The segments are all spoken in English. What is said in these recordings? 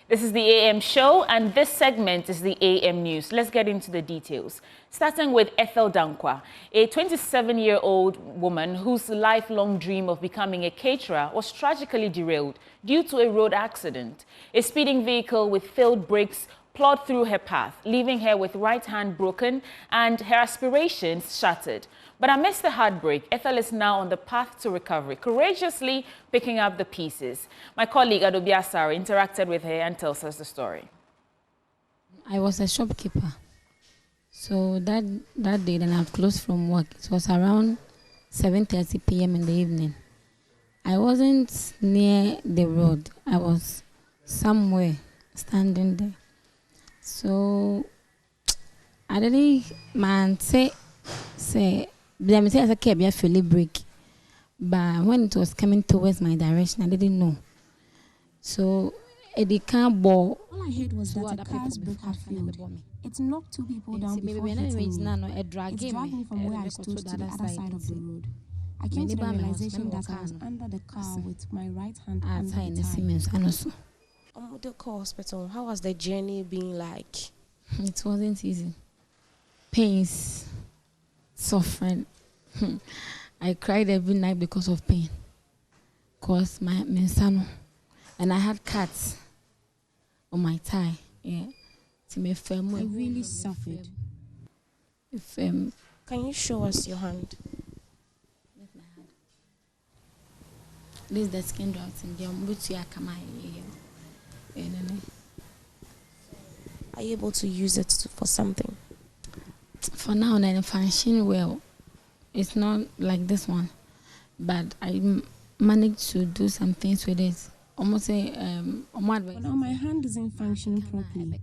This is the AM show, and this segment is the AM News. Let's get into the details. Starting with Ethel Dankwa, a 27-year-old woman whose lifelong dream of becoming a caterer was tragically derailed due to a road accident. A speeding vehicle with failed brakes plowed through her path, leaving her with right hand broken and her aspirations shattered. But amidst the heartbreak, Ethel is now on the path to recovery, courageously picking up the pieces. My colleague Adobe Asari interacted with her and tells us the story. I was a shopkeeper. So that day, then I closed from work. It was around 7:30 p.m. in the evening. I wasn't near the road. I was somewhere standing there. So I didn't say let me say as a cab, I feel a break. But when it was coming towards my direction, I didn't know. So the car ball. All I heard was that the car's brake had failed. It knocked two people down before hitting me. It dragged me from where I stood to the other side of the road. I came to the realization that I was under the car with my right hand under the tire. The hospital, how was the journey being like? It wasn't easy. Pains, suffering. I cried every night because of pain. Cause my son, and I had cuts on my thigh. Yeah, I really suffered. Can you show us your hand? My hand. This is the skin drops in the which you come here. Are you able to use it for something? For now, I function well. It's not like this one, but I managed to do some things with it. Almost say, but now my hand isn't functioning properly.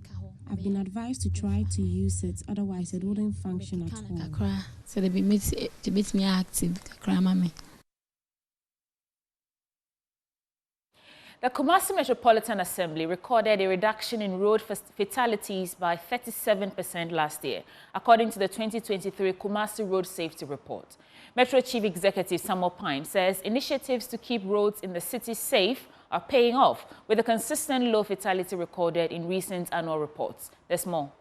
I've been advised to try to use it, otherwise it wouldn't function at all. So they makes me active. The Kumasi Metropolitan Assembly recorded a reduction in road fatalities by 37% last year, according to the 2023 Kumasi Road Safety Report. Metro Chief Executive Samuel Pine says initiatives to keep roads in the city safe are paying off, with a consistent low fatality recorded in recent annual reports. There's more.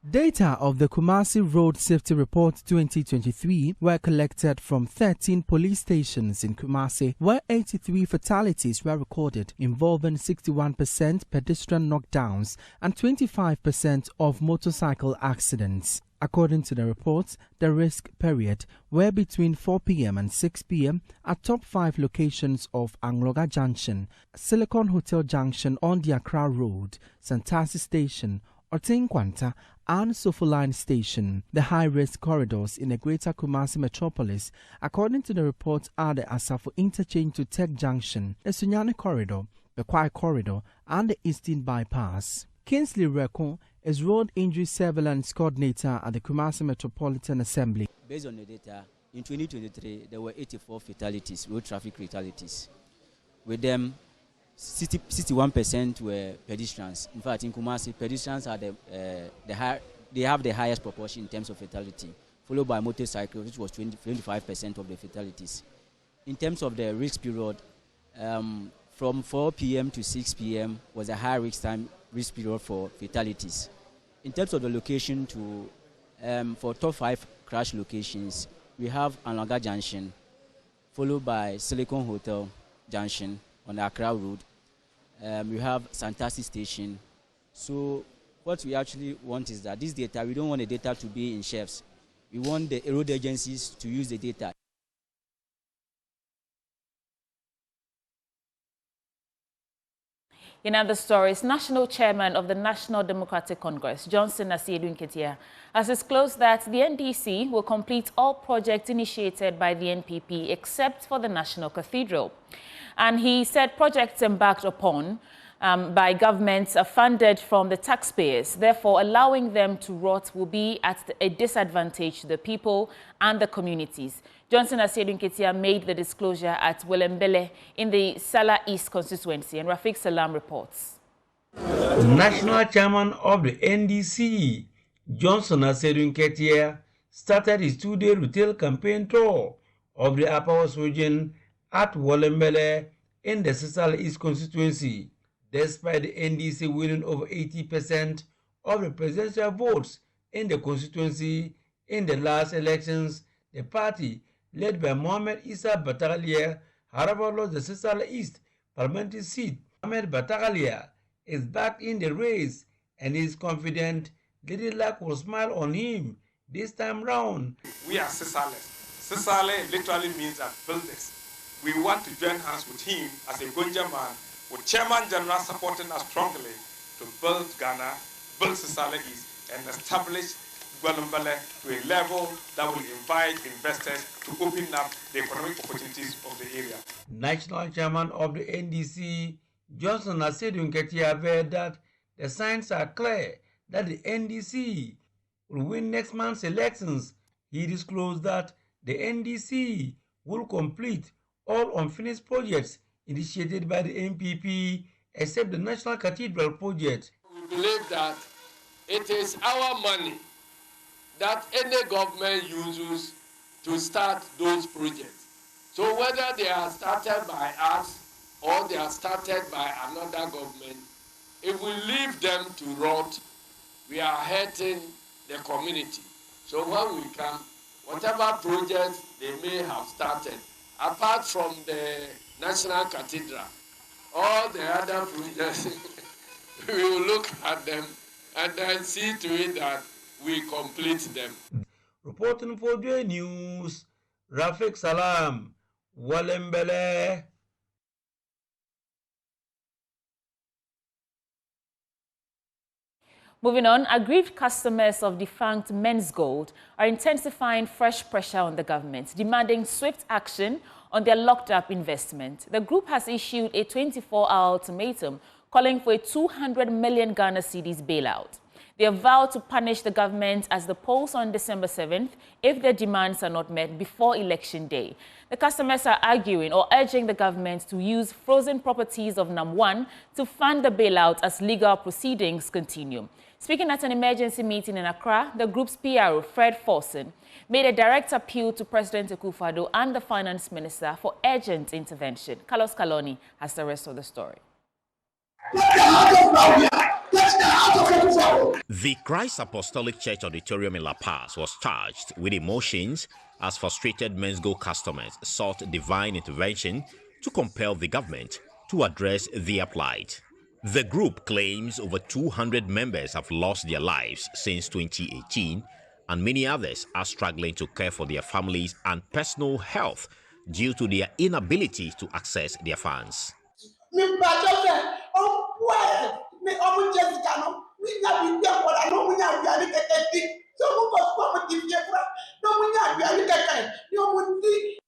Data of the Kumasi Road Safety Report 2023 were collected from 13 police stations in Kumasi, where 83 fatalities were recorded, involving 61% pedestrian knockdowns and 25% of motorcycle accidents. According to the report, the risk period were between 4 p.m. and 6 p.m. at top 5 locations of Angloga Junction, Silicon Hotel Junction on the Accra Road, Santasi Station, Otinkwanta and Sofoline Station. The high-risk corridors in the Greater Kumasi metropolis, according to the report, are the Asafo Interchange to Tech Junction, the Sunyani Corridor, the Kwai Corridor, and the Eastern Bypass. Kingsley Rekon is Road Injury Surveillance Coordinator at the Kumasi Metropolitan Assembly. Based on the data, in 2023, there were 84 fatalities, road traffic fatalities. With them, 61% were pedestrians. In fact, in Kumasi, pedestrians are they have the highest proportion in terms of fatality, followed by motorcycles, which was 25% of the fatalities. In terms of the risk period, from 4 p.m. to 6 p.m. was a high risk period for fatalities. In terms of the location, for top 5 crash locations, we have Anlaga Junction, followed by Silicon Hotel Junction on the Accra Road. We have Santasi Station. So what we actually want is that this data, we don't want the data to be in shelves. We want the road agencies to use the data. In other stories, National Chairman of the National Democratic Congress, Asiedu Nketia, has disclosed that the NDC will complete all projects initiated by the NPP except for the National Cathedral. And he said projects embarked upon by governments are funded from the taxpayers. Therefore, allowing them to rot will be at a disadvantage to the people and the communities. Asiedu Nketia made the disclosure at Welembele in the Sala East constituency, and Rafiq Salam reports. National Chairman of the NDC, Asiedu Nketia, started his 2-day retail campaign tour of the Upper West region at Welembele in the Sala East constituency. Despite the NDC winning over 80% of the presidential votes in the constituency in the last elections, the party, led by Mohamed Issa Batagalia, however lost the Sisala East parliamentary seat. Mohamed Batagalia is back in the race and is confident little luck will smile on him this time round. We are Sisales. Sisale literally means that builders. We want to join hands with him as a Gonja man, with Chairman General supporting us strongly to build Ghana, build Sisale East, and establish Gualumbale to a level that will invite investors to open up the economic opportunities of the area. National Chairman of the NDC, Asiedu Nketia, averred that the signs are clear that the NDC will win next month's elections. He disclosed that the NDC will complete all unfinished projects initiated by the NPP except the National Cathedral project. We believe that it is our money that any government uses to start those projects. So whether they are started by us or they are started by another government, if we leave them to rot, we are hurting the community. So when we come, whatever projects they may have started, apart from the National Cathedral, all the other projects, we will look at them and then see to it that we complete them. Reporting for J News, Rafik Salam, Walembele. Moving on, aggrieved customers of Defun Mens Gold are intensifying fresh pressure on the government, demanding swift action on their locked-up investment. The group has issued a 24-hour ultimatum calling for a 200 million Ghana cedis bailout. They have vowed to punish the government as the polls on December 7th if their demands are not met before Election Day. The customers are arguing or urging the government to use frozen properties of NAM1 to fund the bailout as legal proceedings continue. Speaking at an emergency meeting in Accra, the group's PRO, Fred Forson, made a direct appeal to President Akufo-Addo and the Finance Minister for urgent intervention. Carlos Kaloni has the rest of the story. The Christ Apostolic Church Auditorium in La Paz was charged with emotions as frustrated Mens Gold customers sought divine intervention to compel the government to address their plight. The group claims over 200 members have lost their lives since 2018, and many others are struggling to care for their families and personal health due to their inability to access their funds.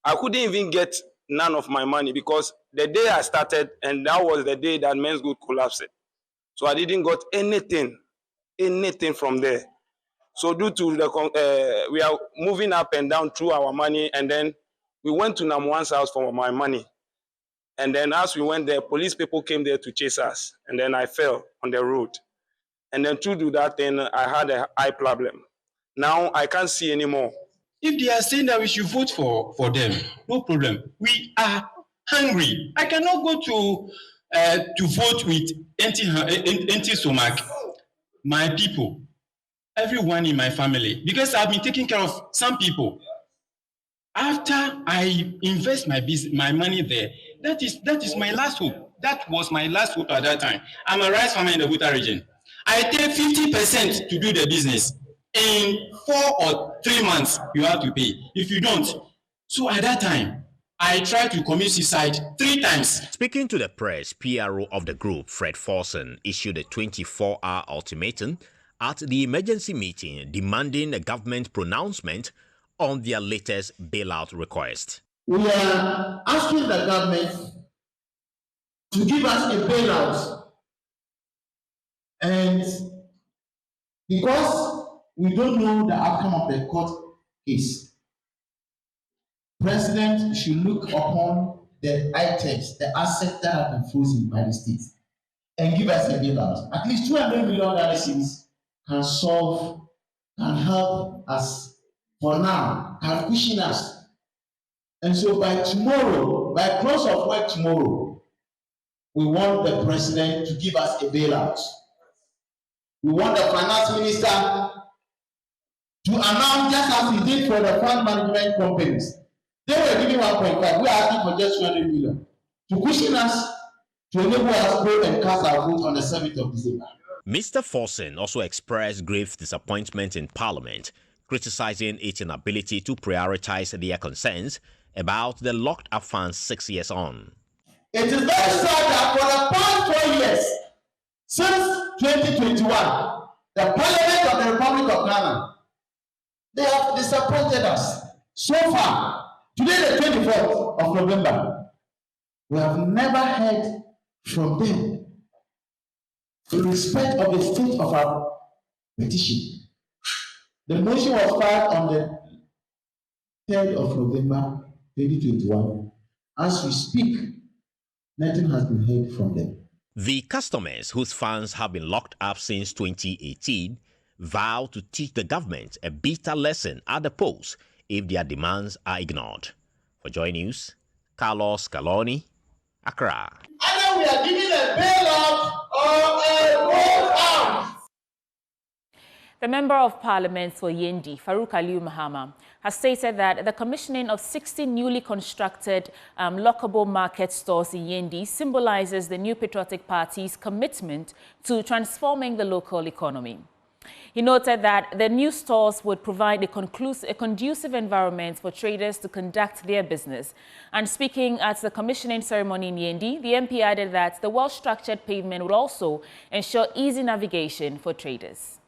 I couldn't even get none of my money because the day I started, and that was the day that Mens Gold collapsed. So I didn't got anything from there. So due to the we are moving up and down through our money, and then we went to NAM1's house for my money. And then as we went there, police people came there to chase us, and then I fell on the road. And then to do that, then I had an eye problem. Now I can't see anymore. If they are saying that we should vote for them, no problem. We are hungry. I cannot go to vote with empty stomach. My people, everyone in my family, because I've been taking care of some people. After I invest my money there, that is my last hope. That was my last hope at that time. I'm a rice farmer in the Buta region. I take 50% to do the business. In 4 or 3 months, you have to pay. If you don't, so at that time, I tried to commit suicide 3 times. Speaking to the press, PRO of the group, Fred Forson, issued a 24-hour ultimatum at the emergency meeting demanding a government pronouncement on their latest bailout request. We are asking the government to give us a bailout, and because we don't know the outcome of the court case, President should look upon the items, the assets that have been frozen by the state, and give us a bailout. At least 200 million cedis can solve, can help us for now, can cushion us. And so by tomorrow, by close of work tomorrow, we want the president to give us a bailout. We want the finance minister to announce, just as he did for the fund management companies. They were giving 1.5. We are asking for just 200 million to cushion us, to enable us to go and cast our vote on the 7th of December. Mr. Forson also expressed grave disappointment in Parliament, criticizing its inability to prioritize their concerns about the locked-up funds 6 years on. It is very sad that for the past 4 years, since 2021, the Parliament of the Republic of Ghana, they have disappointed us. So far, today the 24th of November, we have never heard from them in respect of the state of our petition. The motion was filed on the 3rd of November 2021. As we speak, nothing has been heard from them. The customers whose funds have been locked up since 2018 vow to teach the government a bitter lesson at the polls if their demands are ignored. For Joy News, Carlos Caloni, Accra. Either we are giving a bailout or a rollout. The Member of Parliament for Yendi, Farouk Aliu Mahama, has stated that the commissioning of 60 newly constructed lockable market stores in Yendi symbolizes the new patriotic party's commitment to transforming the local economy. He noted that the new stores would provide a conducive environment for traders to conduct their business. And speaking at the commissioning ceremony in Yendi, the MP added that the well-structured pavement would also ensure easy navigation for traders.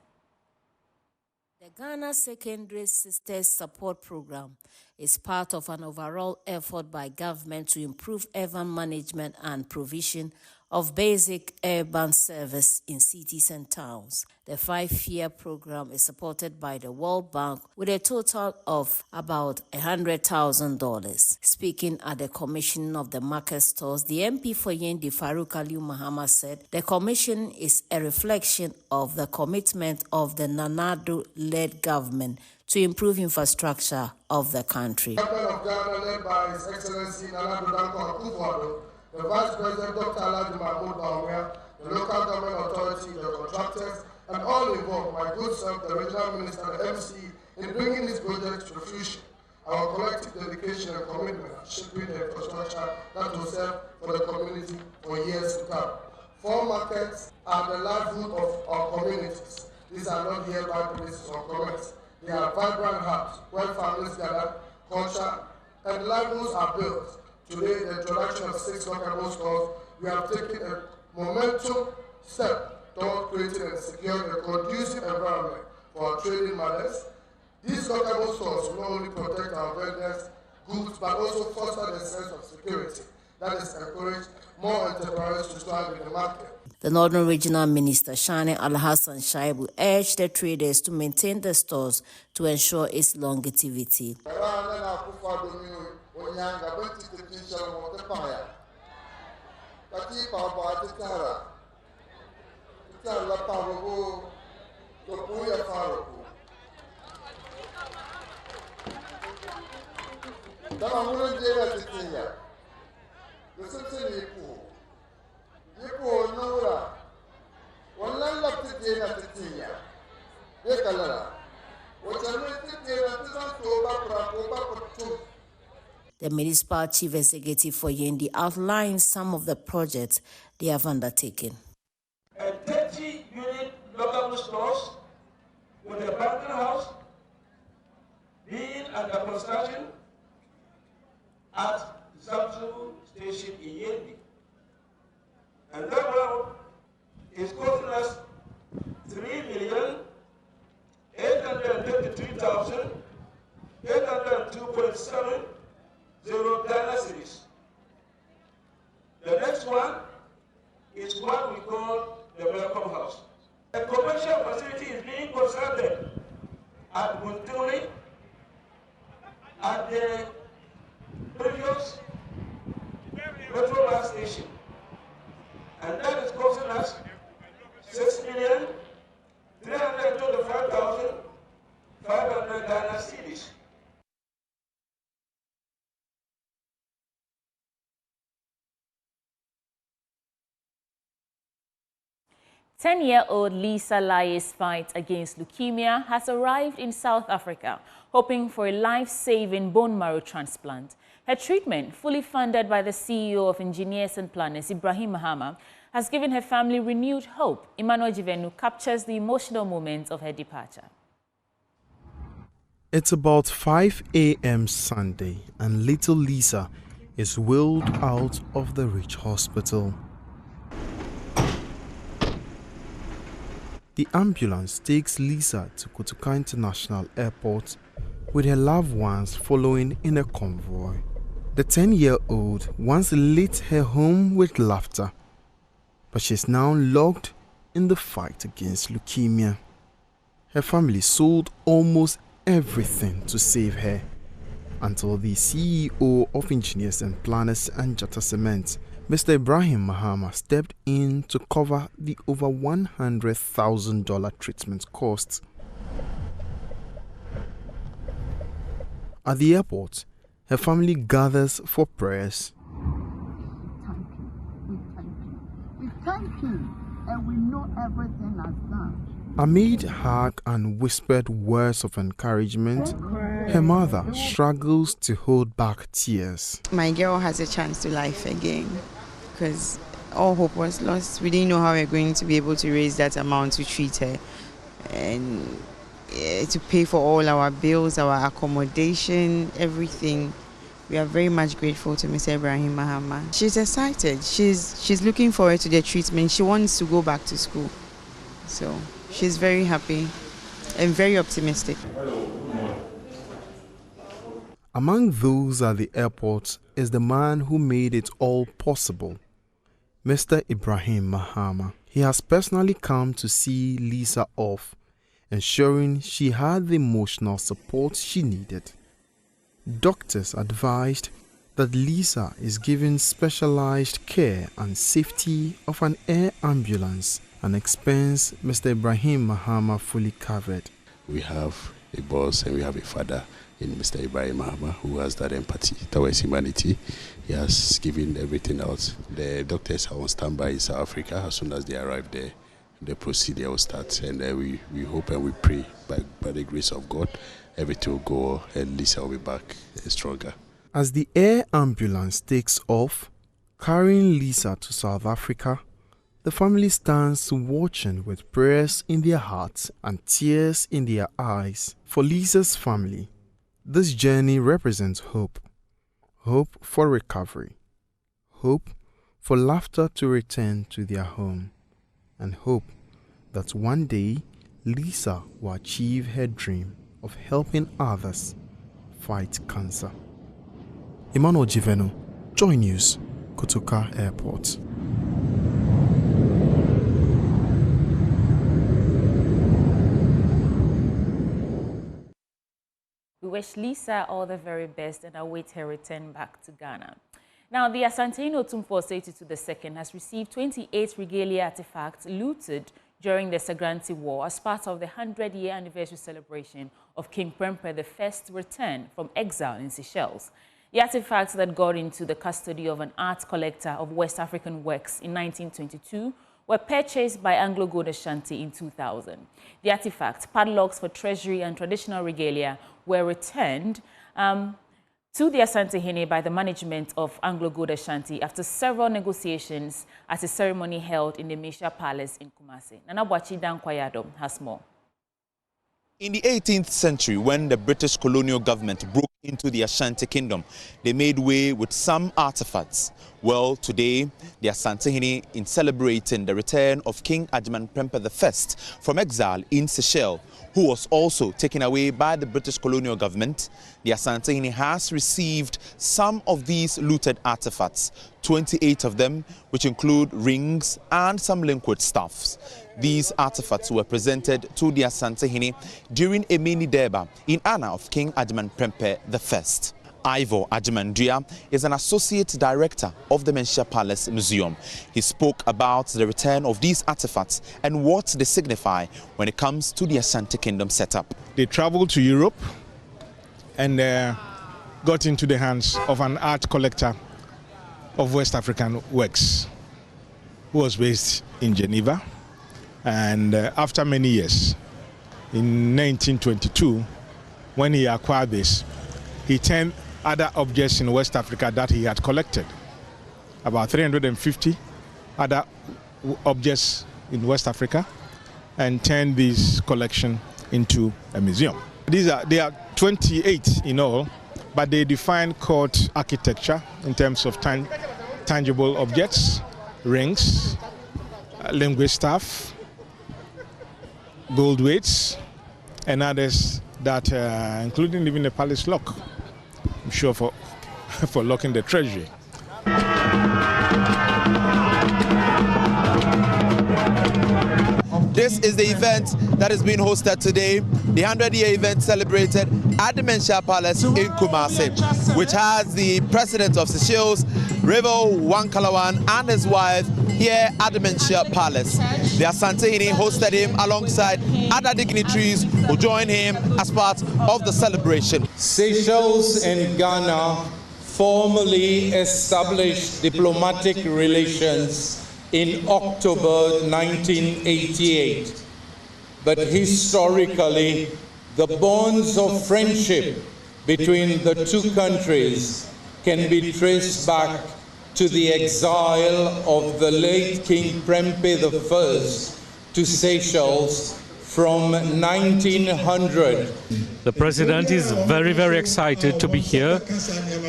The Ghana Secondary Sisters Support Program is part of an overall effort by government to improve urban management and provision of basic urban service in cities and towns. The 5-year program is supported by the World Bank with a total of about $100,000. Speaking at the commission of the market stores, the MP for Yendi, Farouk Aliu Mahama, said the commission is a reflection of the commitment of the Nanado-led government to improve infrastructure of the country. The government of Ghana, led by His Excellency Nanado Dankwa Akufo-Addo, the Vice President Dr. Alhaji Mahmoud Bawumia, the local government authority, the contractors, and all involved, my good self, the regional minister, the MC, in bringing this project to fruition. Our collective dedication and commitment to shaping the infrastructure that will serve for the community for years to come. 4 markets are the livelihood of our communities. These are not hereby places of commerce. They are vibrant hubs where families gather, culture, and livelihoods are built. Today, the introduction of 6 lockable stores, we have taken a momentum step toward creating and securing a conducive environment for our trading matters. These lockable stores will not only protect our vendors' goods, but also foster the sense of security that is encourage more enterprises to thrive in the market. The Northern Regional Minister, Shani Al-Hassan Shaibu, urged the traders to maintain the stores to ensure its longevity. The municipal chief executive for Yendi outlined some of the projects they have undertaken. A 30-unit lockable stores with a banking house being under construction at Zamzu Station in Yendi. And that one is costing us $3,833,802.70 Ghana cedis. The next one is what we call the welcome house. A commercial facility is being constructed at Buntuli at the previous petrol gas station, and that is costing us $6,325,500 Ghana cedis. 10-year-old Lisa Laye's fight against leukemia has arrived in South Africa, hoping for a life-saving bone marrow transplant. Her treatment, fully funded by the CEO of Engineers and Planners, Ibrahim Mahama, has given her family renewed hope. Emmanuel Jivenu captures the emotional moments of her departure. It's about 5 a.m. Sunday, and little Lisa is wheeled out of the Rich Hospital. The ambulance takes Lisa to Kotoka International Airport, with her loved ones following in a convoy. The 10-year-old once lit her home with laughter, but she's now locked in the fight against leukemia. Her family sold almost everything to save her, until the CEO of Engineers and Planners and Jata Cement, Mr. Ibrahim Mahama, stepped in to cover the over $100,000 treatment costs. At the airport, her family gathers for prayers. We thank you, and we know everything has done. Amid hug and whispered words of encouragement, her mother struggles to hold back tears. My girl has a chance to life again, because all hope was lost. We didn't know how we were going to be able to raise that amount to treat her and to pay for all our bills, our accommodation, everything. We are very much grateful to Mr. Ibrahim Mahama. She's excited. She's looking forward to the treatment. She wants to go back to school. So she's very happy and very optimistic. Among those at the airport is the man who made it all possible, Mr. Ibrahim Mahama. He has personally come to see Lisa off, ensuring she had the emotional support she needed. Doctors advised that Lisa is given specialized care and safety of an air ambulance, an expense Mr. Ibrahim Mahama fully covered. We have a boss and we have a father in Mr. Ibrahim Mahama who has that empathy towards humanity. He has given everything else. The doctors are on standby in South Africa. As soon as they arrive there, the procedure will start, and we hope and we pray by the grace of God, everything will go and Lisa will be back stronger. As the air ambulance takes off, carrying Lisa to South Africa, the family stands watching with prayers in their hearts and tears in their eyes. For Lisa's family, this journey represents hope. Hope for recovery. Hope for laughter to return to their home. And hope that one day Lisa will achieve her dream of helping others fight cancer. Emmanuel Jivenu, Joy News, Kotoka Airport. We wish Lisa all the very best and await her return back to Ghana. Now, the Asante Otumfuo Osei II has received 28 regalia artifacts looted during the Sagranti War as part of the 100-year anniversary celebration of King Prempeh I's return from exile in Seychelles. The artifacts that got into the custody of an art collector of West African works in 1922 were purchased by Anglo Gold Ashanti in 2000. The artifacts, padlocks for treasury and traditional regalia, were returned to the Asante Hene by the management of Anglo Gold Ashanti after several negotiations at a ceremony held in the Mesha Palace in Kumasi. Nana Bwachi Dankwayado has more. In the 18th century, when the British colonial government broke into the Ashanti Kingdom, they made way with some artifacts. Well, today, the Asante Hene, in celebrating the return of King Agyeman Prempeh I from exile in Seychelles, who was also taken away by the British colonial government, the Asante Hene has received some of these looted artifacts, 28 of them, which include rings and some liquid stuffs. These artifacts were presented to the Asante Hene during a mini derby in honor of King Agyeman Prempeh I. Ivor Ajimandria is an associate director of the Mesha Palace Museum. He spoke about the return of these artifacts and what they signify when it comes to the Ashanti Kingdom setup. They traveled to Europe and got into the hands of an art collector of West African works who was based in Geneva. And after many years, in 1922, when he acquired this, he turned other objects in West Africa that he had collected, about 350 other objects in West Africa, and turned this collection into a museum. They are 28 in all, but they define court architecture in terms of tangible objects, rings, linguist staff, gold weights, and others that, including even the palace lock, I'm sure for locking the treasury. This is the event that is being hosted today, the 100-year event celebrated at the Men's Palace in Kumasi, which has the President of Seychelles, Revo Wankalawan, and his wife here at the Men's Palace. The Asante hosted him alongside other dignitaries who joined him as part of the celebration. Seychelles and Ghana formally established diplomatic relations in October 1988. But historically, the bonds of friendship between the two countries can be traced back to the exile of the late King Prempeh I to Seychelles from 1900. The President is very, very excited to be here,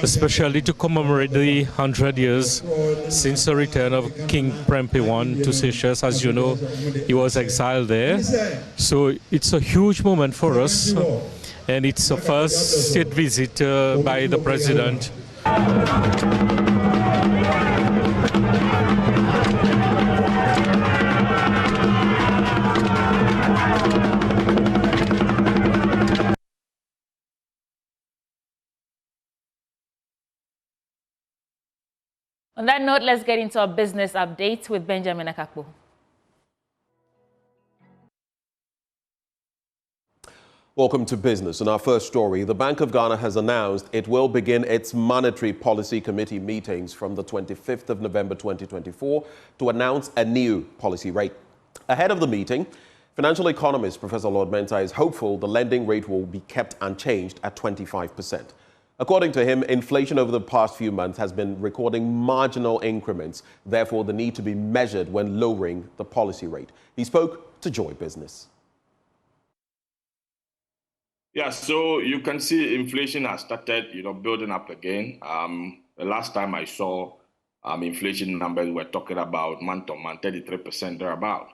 especially to commemorate the 100 years since the return of King Prempeh I to Seychelles. As you know, he was exiled there. So it's a huge moment for us, and it's a first state visit by the President. On that note, let's get into our business updates with Benjamin Akakpo. Welcome to Business. In our first story, the Bank of Ghana has announced it will begin its Monetary Policy Committee meetings from the 25th of November 2024 to announce a new policy rate. Ahead of the meeting, financial economist Professor Lord Mensah is hopeful the lending rate will be kept unchanged at 25%. According to him, inflation over the past few months has been recording marginal increments, therefore the need to be measured when lowering the policy rate. He spoke to Joy Business. Yeah, so you can see inflation has started, building up again. The last time I saw inflation numbers, we're talking about month-on-month, 33% thereabout.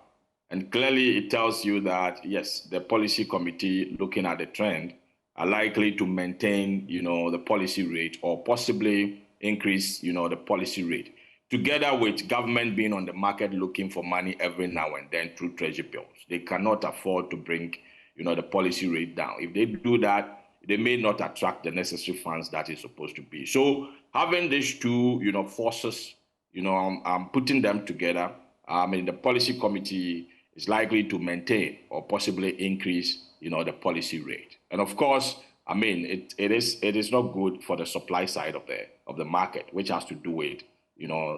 And clearly it tells you that, yes, the policy committee, looking at the trend, are likely to maintain, the policy rate or possibly increase, the policy rate, together with government being on the market looking for money every now and then through treasury bills. They cannot afford to bring, the policy rate down. If they do that, they may not attract the necessary funds that is supposed to be. So having these two, forces, putting them together, the policy committee is likely to maintain or possibly increase, the policy rate. And of course, it is not good for the supply side of the market, which has to do with,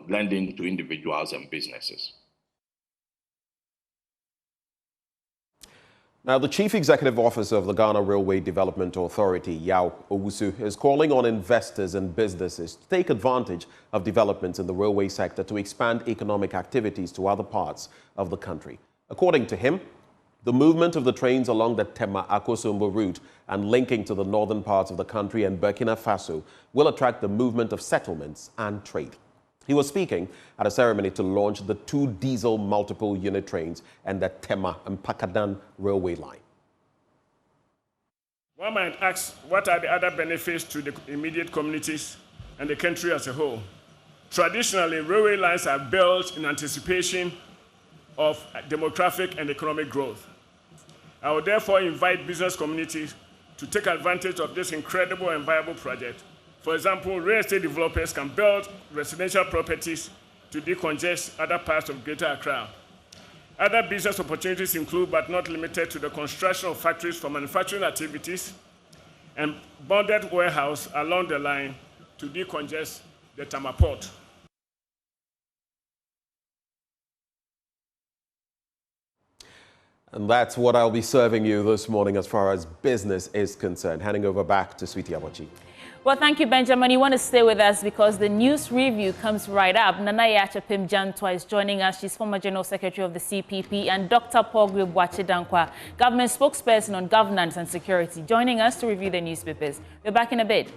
lending to individuals and businesses. Now, the Chief Executive Officer of the Ghana Railway Development Authority, Yao Owusu, is calling on investors and businesses to take advantage of developments in the railway sector to expand economic activities to other parts of the country. According to him, the movement of the trains along the Tema-Akosombo route and linking to the northern parts of the country and Burkina Faso will attract the movement of settlements and trade. He was speaking at a ceremony to launch the 2 diesel multiple unit trains and the Tema and Pakadan railway line. One might ask, what are the other benefits to the immediate communities and the country as a whole? Traditionally, railway lines are built in anticipation of demographic and economic growth. I would therefore invite business communities to take advantage of this incredible and viable project. For example, real estate developers can build residential properties to decongest other parts of Greater Accra. Other business opportunities include, but not limited to, the construction of factories for manufacturing activities and bonded warehouse along the line to decongest the Tama port. And that's what I'll be serving you this morning as far as business is concerned. Handing over back to Sweetie Abochi. Well, thank you, Benjamin. You want to stay with us because the news review comes right up. Nana Yachapim Jantwa is joining us. She's former General Secretary of the CPP, and Dr. Paul Gwebwache Dankwa, government spokesperson on governance and security, joining us to review the newspapers. We're back in a bit.